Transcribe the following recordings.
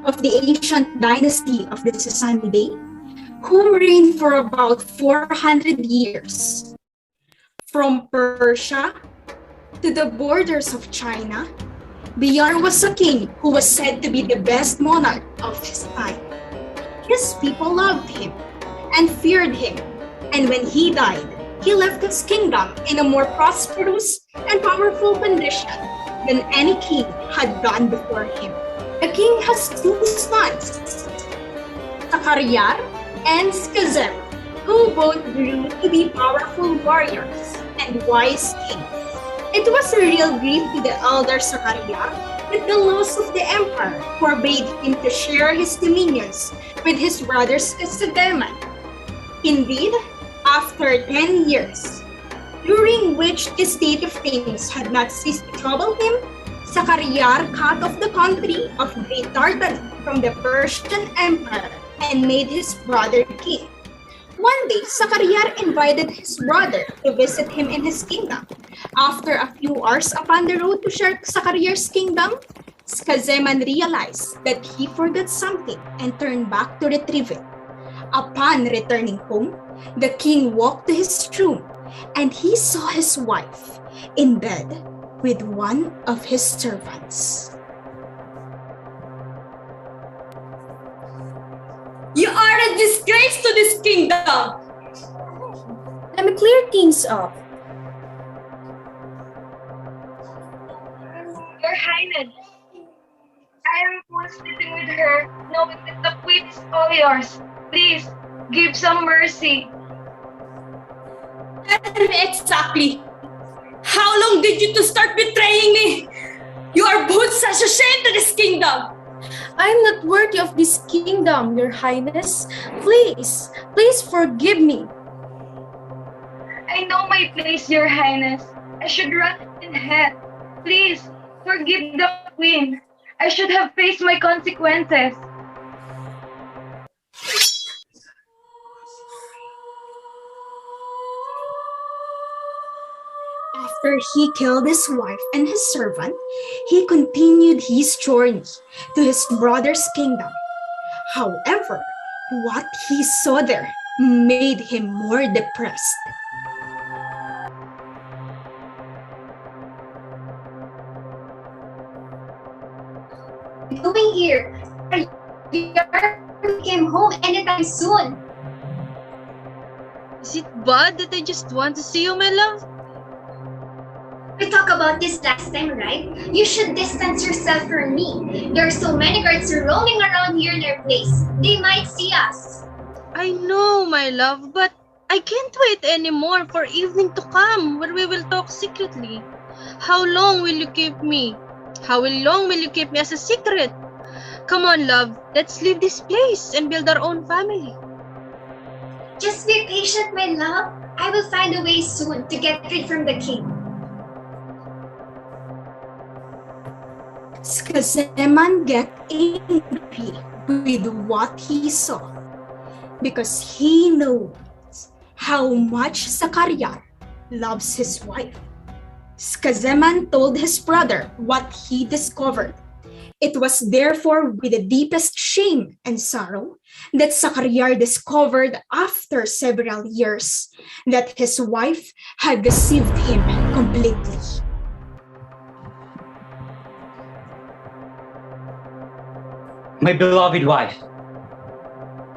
of the ancient dynasty of the Sassanid, who reigned for about 400 years. From Persia to the borders of China, Biyar was a king who was said to be the best monarch of his time. His people loved him and feared him, and when he died, he left his kingdom in a more prosperous and powerful condition than any king had done before him. The king has two sons, Sakaryar and Skazem, who both grew to be powerful warriors and wise kings. It was a real grief to the elder Sakaryar that the laws of the empire forbade him to share his dominions with his brother Skazeman. Indeed, after 10 years, during which the state of things had not ceased to trouble him, Sakaryar cut off the country of Great Tartary from the Persian Empire and made his brother king. One day, Sakaryar invited his brother to visit him in his kingdom. After a few hours upon the road to Sakaryar's kingdom, Skazeman realized that he forgot something and turned back to retrieve it. Upon returning home, the king walked to his room and he saw his wife in bed with one of his servants. You are a disgrace to this kingdom! Let me clear things up. Your Highness, I am sleeping with her, knowing that the queen is all yours. Please, give some mercy. Tell me exactly. How long did you to start betraying me? You are both such a shame to this kingdom. I am not worthy of this kingdom, Your Highness. Please, please forgive me. I know my place, Your Highness. I should rot in hell. Please, forgive the queen. I should have faced my consequences. After he killed his wife and his servant, he continued his journey to his brother's kingdom. However, what he saw there made him more depressed. Doing here? You came home anytime soon. Is it bad that I just want to see you, my love? We talked about this last time, right? You should distance yourself from me. There are so many guards roaming around here in our place. They might see us. I know, my love, but I can't wait anymore for evening to come where we will talk secretly. How long will you keep me? How long will you keep me as a secret? Come on, love, let's leave this place and build our own family. Just be patient, my love. I will find a way soon to get rid from the king. Skazeman got angry with what he saw because he knows how much Sakaryar loves his wife. Skazeman told his brother what he discovered. It was therefore with the deepest shame and sorrow that Sakaryar discovered after several years that his wife had deceived him completely. My beloved wife,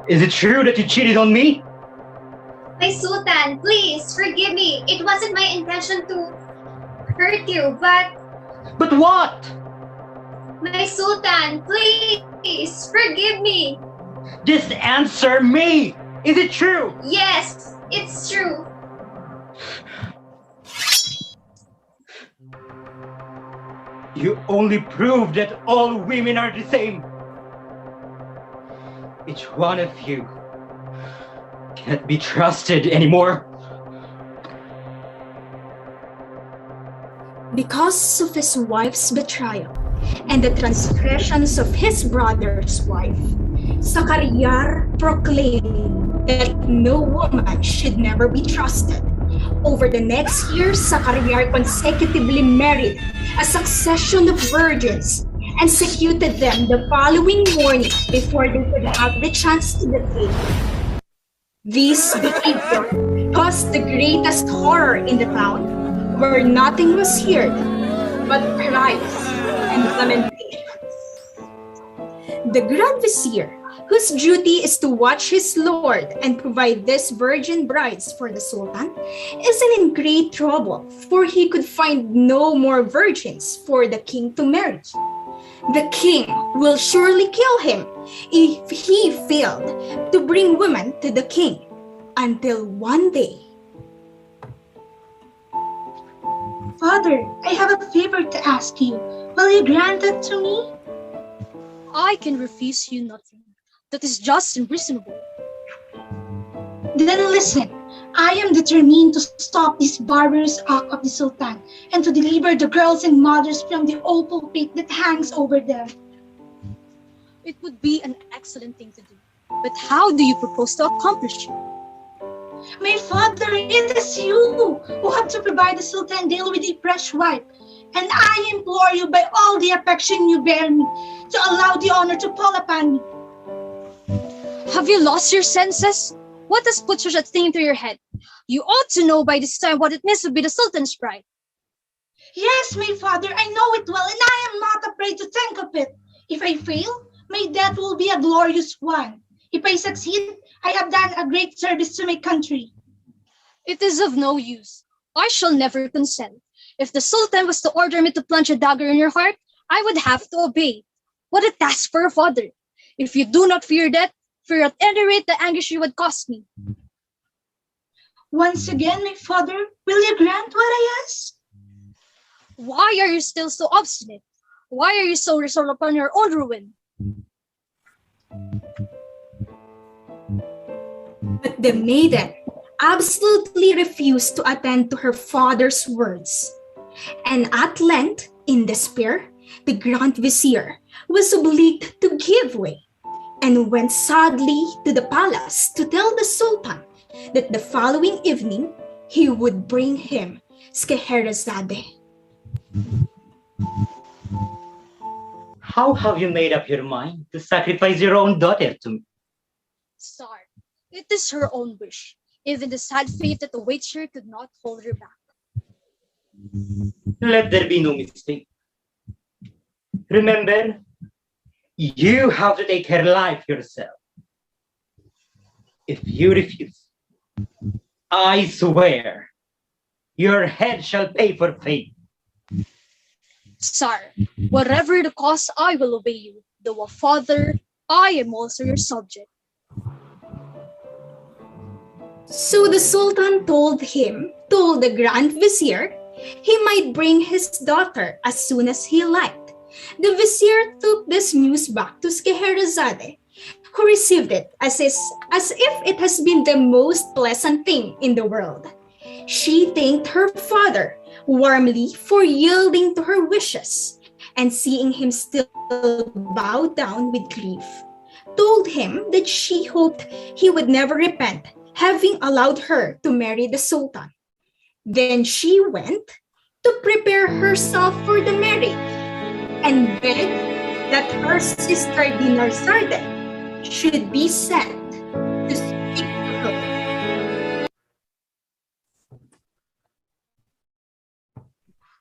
is it true that you cheated on me? My Sultan, please forgive me. It wasn't my intention to hurt you, but... But what? My Sultan, please forgive me. Just answer me! Is it true? Yes, it's true. You only prove that all women are the same. Each one of you can't be trusted anymore. Because of his wife's betrayal and the transgressions of his brother's wife, Sakaryar proclaimed that no woman should never be trusted. Over the next year, Sakaryar consecutively married a succession of virgins executed them the following morning before they could have the chance to escape. This behavior caused the greatest horror in the town, where nothing was heard but cries and lamentations. The Grand Vizier, whose duty is to watch his lord and provide these virgin brides for the Sultan, is in great trouble, for he could find no more virgins for the king to marry. The king will surely kill him if he failed to bring women to the king, until one day. Father, I have a favor to ask you. Will you grant it to me? I can refuse you nothing. That is just and reasonable. Then listen. I am determined to stop this barbarous act of the Sultan and to deliver the girls and mothers from the awful fate that hangs over them. It would be an excellent thing to do. But how do you propose to accomplish it? My father, it is you who have to provide the Sultan daily with a fresh wife. And I implore you by all the affection you bear me to allow the honor to fall upon me. Have you lost your senses? What has put such a thing into your head? You ought to know by this time what it means to be the Sultan's bride. Yes, my father, I know it well, and I am not afraid to think of it. If I fail, my death will be a glorious one. If I succeed, I have done a great service to my country. It is of no use. I shall never consent. If the Sultan was to order me to plunge a dagger in your heart, I would have to obey. What a task for a father. If you do not fear death, fear at any rate the anguish you would cause me. Once again, my father, will you grant what I ask? Why are you still so obstinate? Why are you so resolved upon your own ruin? But the maiden absolutely refused to attend to her father's words. And at length, in despair, the Grand Vizier was obliged to give way and went sadly to the palace to tell the Sultan that the following evening he would bring him Scheherazade. How have you made up your mind to sacrifice your own daughter to me? Tsar, it is her own wish. Even the sad fate that awaits her could not hold her back. Let there be no mistake. Remember, you have to take her life yourself. If you refuse, I swear your head shall pay for fate. Tsar, whatever the cost, I will obey you. Though a father, I am also your subject. So the Sultan told the Grand Vizier, he might bring his daughter as soon as he liked. The Vizier took this news back to Scheherazade, who received it as if it has been the most pleasant thing in the world. She thanked her father warmly for yielding to her wishes, and seeing him still bowed down with grief, told him that she hoped he would never repent having allowed her to marry the Sultan. Then she went to prepare herself for the marriage and begged that her sister Dinarzade should be sent to speak to her.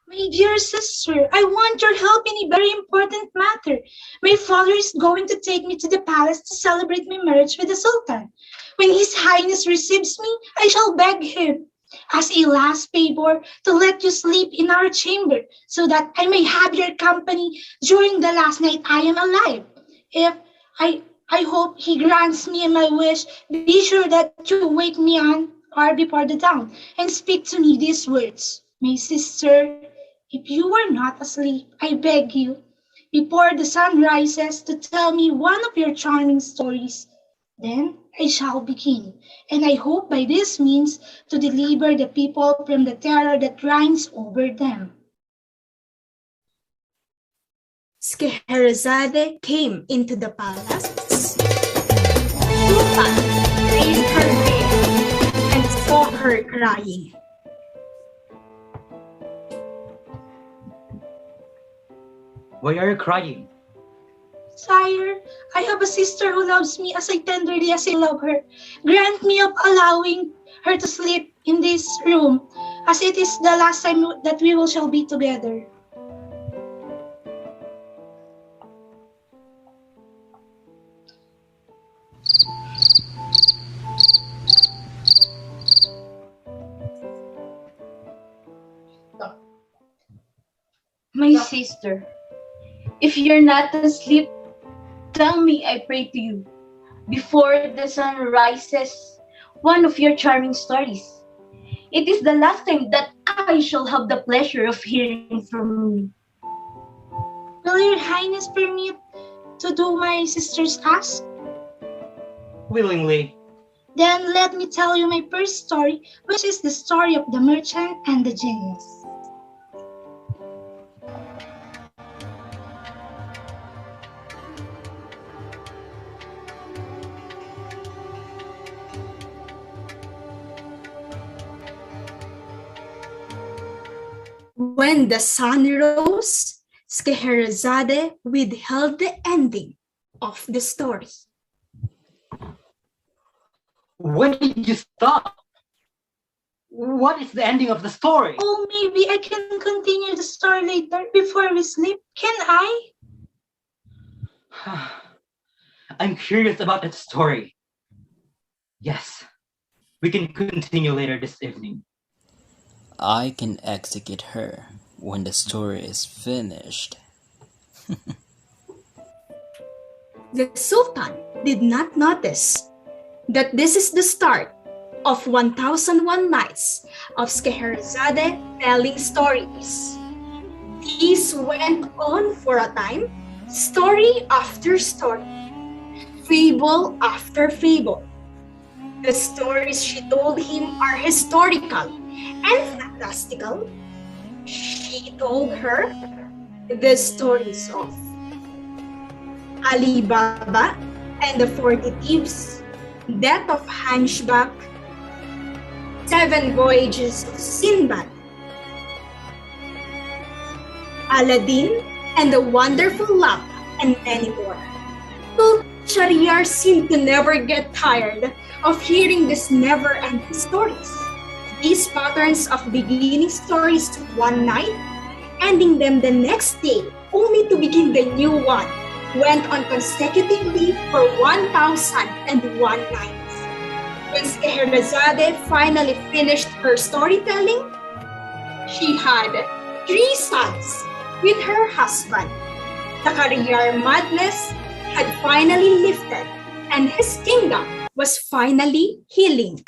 My dear sister, I want your help in a very important matter. My father is going to take me to the palace to celebrate my marriage with the Sultan. When His Highness receives me, I shall beg him, as a last favor, to let you sleep in our chamber, so that I may have your company during the last night I am alive. If I hope he grants me my wish, be sure that you wake me on or before the dawn, and speak to me these words. My sister, if you are not asleep, I beg you, before the sun rises, to tell me one of your charming stories. Then I shall begin, and I hope by this means to deliver the people from the terror that reigns over them. Scheherazade came into the palace. Sultan raised her veil and saw her crying. Why are you crying? Sire, I have a sister who loves me as tenderly as I love her. Grant me of allowing her to sleep in this room, as it is the last time that we shall be together. My sister, if you're not asleep, tell me, I pray to you, before the sun rises, one of your charming stories. It is the last time that I shall have the pleasure of hearing from you. Will your highness permit to do my sister's task? Willingly. Then let me tell you my first story, which is the story of the merchant and the genius. When the sun rose, Scheherazade withheld the ending of the story. When did you stop? What is the ending of the story? Oh, maybe I can continue the story later before we sleep. Can I? I'm curious about that story. Yes, we can continue later this evening. I can execute her when the story is finished. The Sultan did not notice that this is the start of 1001 Nights of Scheherazade telling stories. These went on for a time, story after story, fable after fable. The stories she told him are historical and fantastical. She told her the stories of Ali Baba and the 40 Thieves, Death of Hunchback, 7 Voyages of Sinbad, Aladdin and the Wonderful Lamp, and many more. Sultan Shahryar seemed to never get tired of hearing these never-ending stories. These patterns of beginning stories took one night, ending them the next day, only to begin the new one, went on consecutively for 1001 nights. When Scheherazade finally finished her storytelling, she had 3 sons with her husband. The career madness had finally lifted, and his kingdom was finally healing.